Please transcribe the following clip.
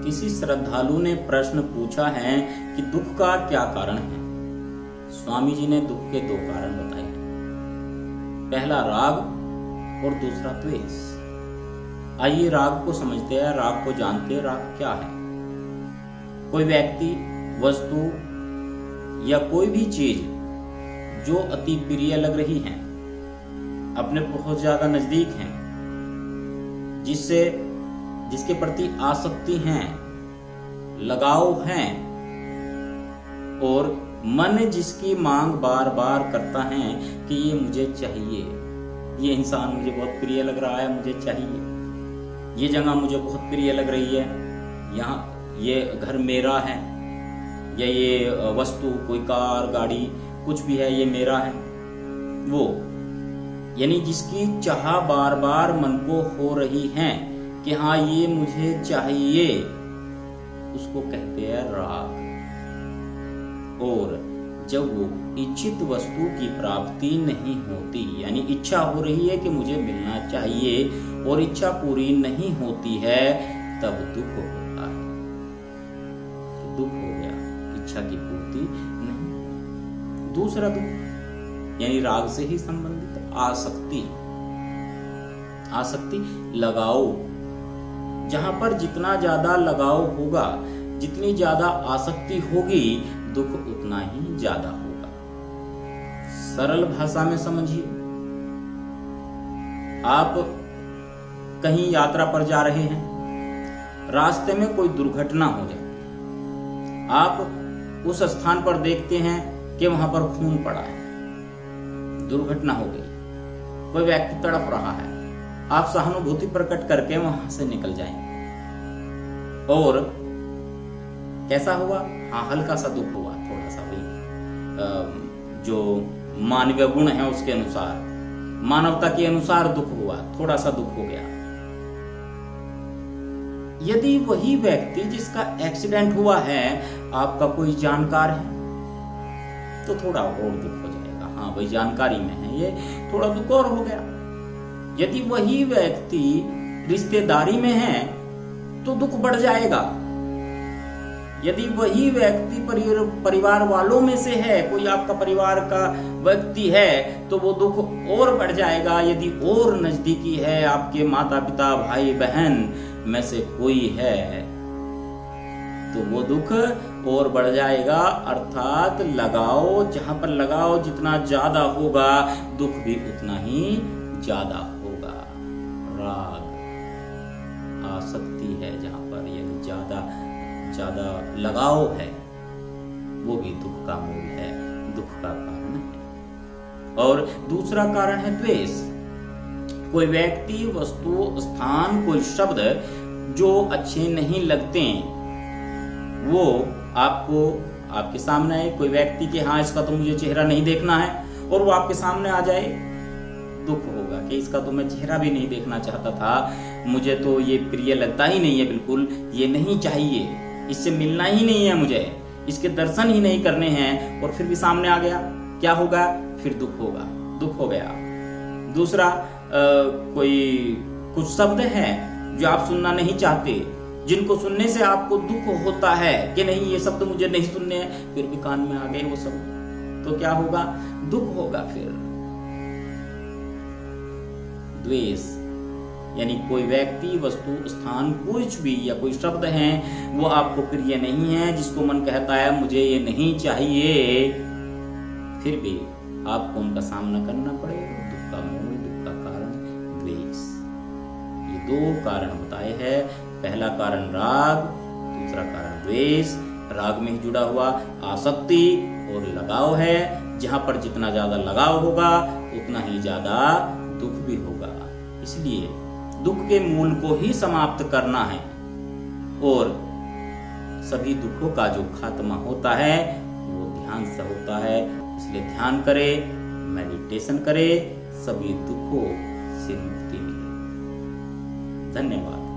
किसी श्रद्धालु ने प्रश्न पूछा है कि दुख का क्या कारण है। स्वामी जी ने दुख के दो कारण बताए, पहला राग और दूसरा द्वेष। आइए राग को समझते हैं, राग को जानते हैं। राग क्या है? कोई व्यक्ति, वस्तु या कोई भी चीज जो अति प्रिय लग रही है, अपने बहुत ज्यादा नजदीक हैं, जिसके प्रति आसक्ति है, लगाव है, और मन जिसकी मांग बार बार करता है कि ये मुझे चाहिए, ये इंसान मुझे बहुत प्रिय लग रहा है, मुझे चाहिए, ये जगह मुझे बहुत प्रिय लग रही है, यहाँ ये घर मेरा है, या ये वस्तु, कोई कार, गाड़ी, कुछ भी है, ये मेरा है। वो यानी जिसकी चाह बार बार मन को हो रही है कि हाँ ये मुझे चाहिए, उसको कहते हैं राग। और जब वो इच्छित वस्तु की प्राप्ति नहीं होती, यानी इच्छा हो रही है कि मुझे मिलना चाहिए और इच्छा पूरी नहीं होती है, तब दुख होता है। तो दुख हो गया, इच्छा की पूर्ति नहीं। दूसरा दुख यानी राग से ही संबंधित आसक्ति। आसक्ति लगाओ, जहां पर जितना ज्यादा लगाव होगा, जितनी ज्यादा आसक्ति होगी, दुख उतना ही ज्यादा होगा। सरल भाषा में समझिए, आप कहीं यात्रा पर जा रहे हैं, रास्ते में कोई दुर्घटना हो जाए, आप उस स्थान पर देखते हैं कि वहां पर खून पड़ा है, दुर्घटना हो गई, कोई व्यक्ति तड़प रहा है, आप सहानुभूति प्रकट करके वहां से निकल जाएंगे। और कैसा हुआ? हाँ, हल्का सा दुख हुआ, थोड़ा सा भाई, जो मानवीय गुण है उसके अनुसार, मानवता के अनुसार दुख हुआ, थोड़ा सा दुख हो गया। यदि वही व्यक्ति जिसका एक्सीडेंट हुआ है आपका कोई जानकार है, तो थोड़ा और दुख हो जाएगा। हाँ भाई, जानकारी में है, ये थोड़ा दुख और हो गया। यदि वही व्यक्ति रिश्तेदारी में है तो दुख बढ़ जाएगा। यदि वही व्यक्ति परिवार वालों में से है, कोई आपका परिवार का व्यक्ति है, तो वो दुख और बढ़ जाएगा। यदि और नजदीकी है, आपके माता पिता, भाई बहन में से कोई है, तो वो दुख और बढ़ जाएगा। अर्थात लगाओ, जहां पर लगाओ जितना ज्यादा होगा, दुख भी उतना ही ज्यादा होगा। राग आसक्ति है, जहां पर यदि ज्यादा लगाव है, वो भी दुख का मूल है, दुख का कारण है। और दूसरा कारण है द्वेष। कोई व्यक्ति, वस्तु, स्थान, कोई शब्द जो अच्छे नहीं लगते, वो आपके सामने आए, कोई व्यक्ति के हाँ इसका तो मुझे चेहरा नहीं देखना है, और वो आपके सामने आ जाए, दुख होगा कि इसका तो मैं चेहरा भी नहीं देखना चाहता था, मुझे तो ये प्रिय लगता ही नहीं है, बिल्कुल ये नहीं चाहिए, इससे मिलना ही नहीं है मुझे, इसके दर्शन ही नहीं करने हैं, और फिर भी सामने आ गया, क्या होगा? फिर दुख होगा, दुख हो गया। दूसरा, कोई कुछ शब्द हैं जो आप सुनना नहीं चाहते, जिनको सुनने से आपको दुख होता है कि नहीं ये शब्द मुझे नहीं सुनने हैं, फिर भी कान में आ गए वो शब्द, तो क्या होगा? दुख होगा। फिर द्वेष यानी कोई व्यक्ति, वस्तु, स्थान, कुछ भी या कोई शब्द है, वो आपको प्रिय नहीं है, जिसको मन कहता है मुझे ये नहीं चाहिए, फिर भी आपको उनका सामना करना पड़ेगा। दुख का मूल, दुख का कारण द्वेष। ये दो कारण बताए हैं, पहला कारण राग, दूसरा कारण द्वेष। राग में ही जुड़ा हुआ आसक्ति और लगाव है, जहां पर जितना ज्यादा लगाव होगा उतना ही ज्यादा दुख भी होगा। इसलिए दुख के मूल को ही समाप्त करना है, और सभी दुखों का जो खात्मा होता है वो ध्यान से होता है। इसलिए ध्यान करे, मेडिटेशन करे, सभी दुखों से मुक्ति मिले। धन्यवाद।